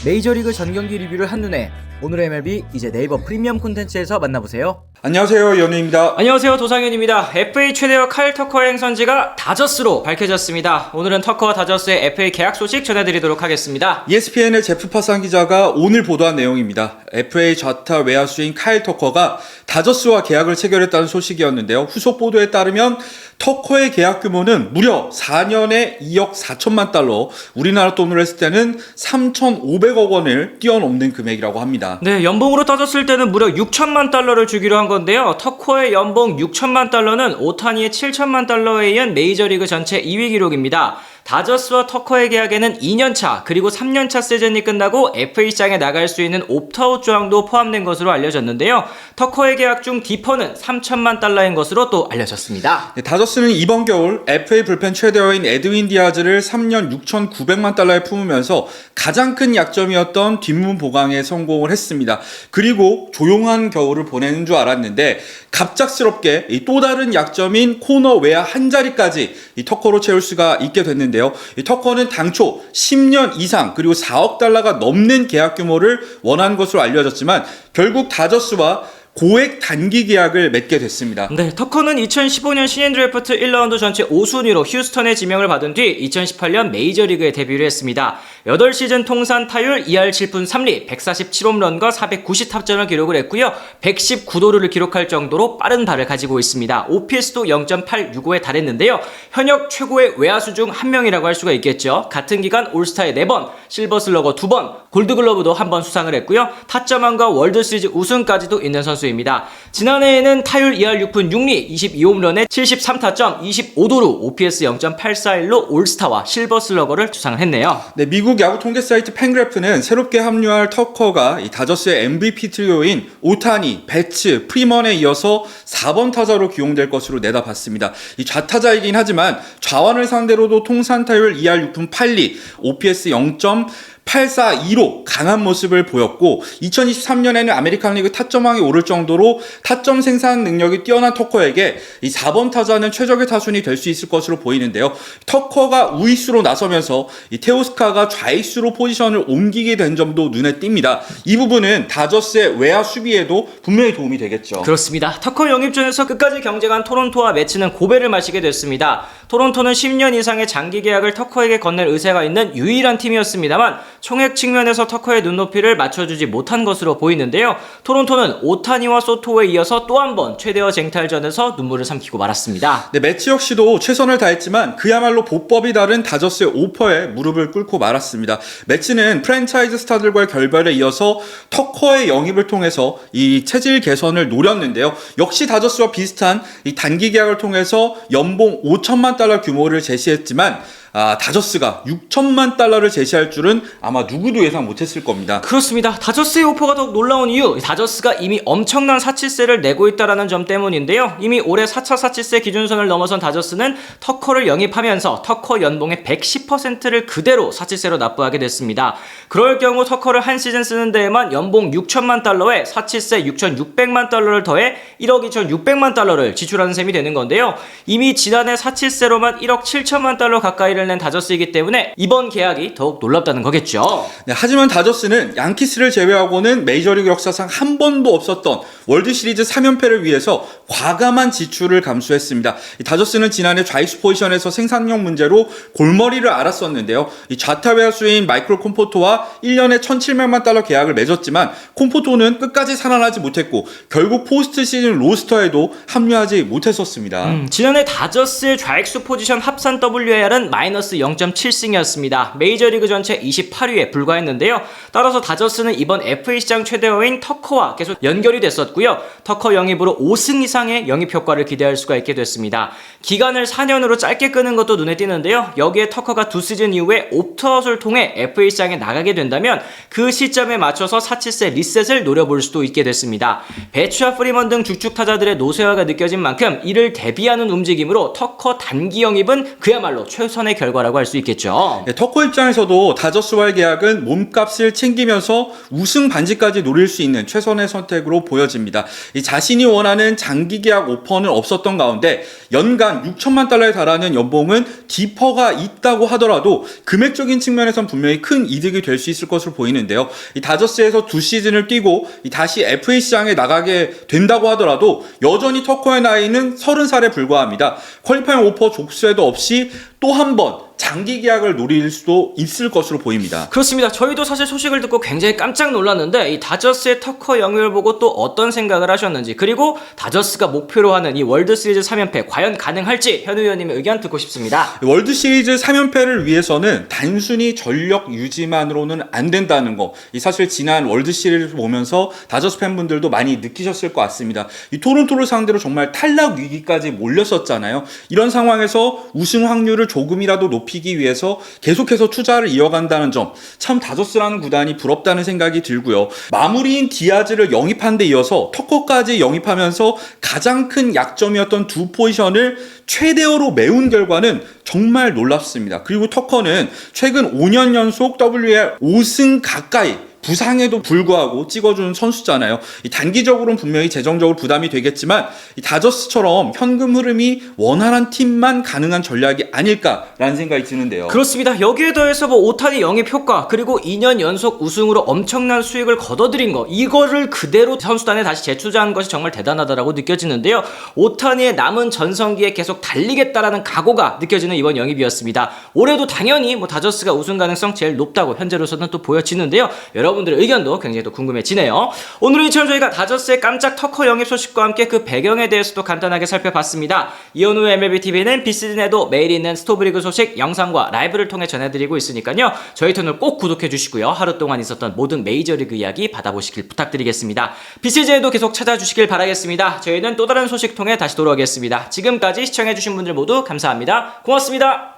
메이저리그 전경기 리뷰를 한눈에 오늘의 MLB 이제 네이버 프리미엄 콘텐츠에서 만나보세요. 안녕하세요, 연우입니다. 안녕하세요, 도상현입니다. FA 최대어 카일 터커의 행선지가 다저스로 밝혀졌습니다. 오늘은 터커와 다저스의 FA 계약 소식 전해드리도록 하겠습니다. ESPN의 제프 파산 기자가 오늘 보도한 내용입니다. FA 좌타 외야수인 카일 터커가 다저스와 계약을 체결했다는 소식이었는데요. 후속 보도에 따르면 터커의 계약 규모는 무려 4년에 2억 4천만 달러, 우리나라 돈으로 했을 때는 3,500억 원을 뛰어넘는 금액이라고 합니다. 네, 연봉으로 따졌을 때는 무려 6천만 달러를 주기로 한 건데요. 터커의 연봉 6천만 달러는 오타니의 7천만 달러에 이은 메이저리그 전체 2위 기록입니다. 다저스와 터커의 계약에는 2년차 그리고 3년차 시즌이 끝나고 FA시장에 나갈 수 있는 옵트아웃 조항도 포함된 것으로 알려졌는데요. 터커의 계약 중 디퍼는 3천만 달러인 것으로 또 알려졌습니다. 네, 다저스는 이번 겨울 FA 불펜 최대어인 에드윈 디아즈를 3년 6,900만 달러에 품으면서 가장 큰 약점이었던 뒷문 보강에 성공을 했습니다. 그리고 조용한 겨울을 보내는 줄 알았는데 갑작스럽게 또 다른 약점인 코너 외야 한 자리까지 이 터커로 채울 수가 있게 됐는데요. 이 터커는 당초 10년 이상 그리고 4억 달러가 넘는 계약 규모를 원한 것으로 알려졌지만 결국 다저스와 고액 단기 계약을 맺게 됐습니다. 네, 터커는 2015년 신인 드래프트 1라운드 전체 5순위로 휴스턴에 지명을 받은 뒤 2018년 메이저리그에 데뷔를 했습니다. 8시즌 통산 타율 2할 7푼 3리, 147홈런과 490타점을 기록을 했고요. 119도루를 기록할 정도로 빠른 발을 가지고 있습니다. OPS도 0.865에 달했는데요. 현역 최고의 외야수 중 한 명이라고 할 수가 있겠죠. 같은 기간 올스타에 4번, 실버슬러거 2번, 골드글러브도 1번 수상을 했고요. 타점왕과 월드시리즈 우승까지도 있는 선수입니다. 지난해에는 타율 2할 6푼 6리, 22홈런에 73타점, 25도루, OPS 0.841로 올스타와 실버슬러거를 수상을 했네요. 네, 미국 야구 통계 사이트 팬그래프는 새롭게 합류할 터커가 이 다저스의 MVP 트리오인 오타니, 배츠, 프리먼에 이어서 4번 타자로 기용될 것으로 내다봤습니다. 이 좌타자이긴 하지만 좌완을 상대로도 통산 타율 2할 6푼 8리, OPS 0.842로 강한 모습을 보였고 2023년에는 아메리칸 리그 타점왕에 오를 정도로 타점 생산 능력이 뛰어난 터커에게 이 4번 타자는 최적의 타순이 될 수 있을 것으로 보이는데요. 터커가 우익수로 나서면서 이 테오스카가 좌익수로 포지션을 옮기게 된 점도 눈에 띕니다. 이 부분은 다저스의 외야 수비에도 분명히 도움이 되겠죠. 그렇습니다. 터커 영입전에서 끝까지 경쟁한 토론토와 매치는 고배를 마시게 됐습니다. 토론토는 10년 이상의 장기 계약을 터커에게 건넬 의사가 있는 유일한 팀이었습니다만 총액 측면에서 터커의 눈높이를 맞춰주지 못한 것으로 보이는데요. 토론토는 오타니와 소토에 이어서 또 한 번 최대어 쟁탈전에서 눈물을 삼키고 말았습니다. 네, 매치 역시도 최선을 다했지만 그야말로 보법이 다른 다저스의 오퍼에 무릎을 꿇고 말았습니다. 매치는 프랜차이즈 스타들과의 결별에 이어서 터커의 영입을 통해서 이 체질 개선을 노렸는데요. 역시 다저스와 비슷한 이 단기 계약을 통해서 연봉 5천만 달러 규모를 제시했지만 다저스가 6천만 달러를 제시할 줄은 아마 누구도 예상 못했을 겁니다. 그렇습니다. 다저스의 오퍼가 더욱 놀라운 이유, 다저스가 이미 엄청난 사치세를 내고 있다는 점 때문인데요. 이미 올해 4차 사치세 기준선을 넘어선 다저스는 터커를 영입하면서 터커 연봉의 110%를 그대로 사치세로 납부하게 됐습니다. 그럴 경우 터커를 한 시즌 쓰는 데에만 연봉 6천만 달러에 사치세 6,600만 달러를 더해 1억 2,600만 달러를 지출하는 셈이 되는 건데요. 이미 지난해 사치세로만 1억 7천만 달러 가까이를 낸 다저스이기 때문에 이번 계약이 더욱 놀랍다는 거겠죠. 네, 하지만 다저스는 양키스를 제외하고는 메이저리그 역사상 한 번도 없었던 월드시리즈 3연패를 위해서 과감한 지출을 감수했습니다. 이 다저스는 지난해 좌익수 포지션에서 생산력 문제로 골머리를 앓았었는데요. 이 좌타 외야수인 마이클 콤포토와 1년에 1,700만 달러 계약을 맺었지만 콤포토는 끝까지 살아나지 못했고 결국 포스트 시즌 로스터에도 합류하지 못했었습니다. 지난해 다저스의 좌익수 포지션 합산 WAR은 마이너스 0.7승이었습니다. 메이저리그 전체 28위에 불과했는데요. 따라서 다저스는 이번 FA 시장 최대어인 터커와 계속 연결이 됐었고요. 터커 영입으로 5승 이상의 영입 효과를 기대할 수가 있게 됐습니다. 기간을 4년으로 짧게 끄는 것도 눈에 띄는데요. 여기에 터커가 2시즌 이후에 옵트아웃을 통해 FA 시장에 나가게 된다면 그 시점에 맞춰서 사치세 리셋을 노려볼 수도 있게 됐습니다. 배츠와 프리먼 등 주축 타자들의 노쇠화가 느껴진 만큼 이를 대비하는 움직임으로 터커 단기 영입은 그야말로 최선의 결과라고 할 수 있겠죠. 네, 터커 입장에서도 다저스와의 계약은 몸값을 챙기면서 우승 반지까지 노릴 수 있는 최선의 선택으로 보여집니다. 있습니다. 이 자신이 원하는 장기 계약 오퍼는 없었던 가운데 연간 6천만 달러에 달하는 연봉은 디퍼가 있다고 하더라도 금액적인 측면에선 분명히 큰 이득이 될 수 있을 것으로 보이는데요. 이 다저스에서 2시즌을 뛰고 다시 FA 시장에 나가게 된다고 하더라도 여전히 터커의 나이는 30살에 불과합니다. 퀄리파잉 오퍼 족쇄도 없이 또 한 번 장기 계약을 노릴 수도 있을 것으로 보입니다. 그렇습니다. 저희도 사실 소식을 듣고 굉장히 깜짝 놀랐는데 이 다저스의 터커 영입을 보고 또 어떤 생각을 하셨는지, 그리고 다저스가 목표로 하는 이 월드 시리즈 3연패 과연 가능할지 현우 의원님의 의견 듣고 싶습니다. 월드 시리즈 3연패를 위해서는 단순히 전력 유지만으로는 안 된다는 거, 이 사실 지난 월드 시리즈를 보면서 다저스 팬분들도 많이 느끼셨을 것 같습니다. 이 토론토를 상대로 정말 탈락 위기까지 몰렸었잖아요. 이런 상황에서 우승 확률을 조금이라도 높이기 위해서 계속해서 투자를 이어간다는 점, 참 다저스라는 구단이 부럽다는 생각이 들고요. 마무리인 디아즈를 영입한 데 이어서 터커까지 영입하면서 가장 큰 약점이었던 두 포지션을 최대어로 메운 결과는 정말 놀랍습니다. 그리고 터커는 최근 5년 연속 WL 5승 가까이, 부상에도 불구하고 찍어준 선수잖아요. 이 단기적으로는 분명히 재정적으로 부담이 되겠지만 이 다저스처럼 현금 흐름이 원활한 팀만 가능한 전략이 아닐까라는 생각이 드는데요. 그렇습니다. 여기에 더해서 뭐 오타니 영입 효과, 그리고 2년 연속 우승으로 엄청난 수익을 거둬들인 거, 이거를 그대로 선수단에 다시 재투자한 것이 정말 대단하다라고 느껴지는데요. 오타니의 남은 전성기에 계속 달리겠다라는 각오가 느껴지는 이번 영입이었습니다. 올해도 당연히 뭐 다저스가 우승 가능성 제일 높다고 현재로서는 또 보여지는데요. 여러분들의 의견도 굉장히 또 궁금해지네요. 오늘은 이처럼 저희가 다저스의 깜짝 터커 영입 소식과 함께 그 배경에 대해서도 간단하게 살펴봤습니다. 이현우의 MLBTV는 비시즌에도 매일 있는 스토브리그 소식, 영상과 라이브를 통해 전해드리고 있으니까요. 저희 채널 꼭 구독해주시고요. 하루 동안 있었던 모든 메이저리그 이야기 받아보시길 부탁드리겠습니다. 비시즌에도 계속 찾아주시길 바라겠습니다. 저희는 또 다른 소식 통해 다시 돌아오겠습니다. 지금까지 시청해주신 분들 모두 감사합니다. 고맙습니다.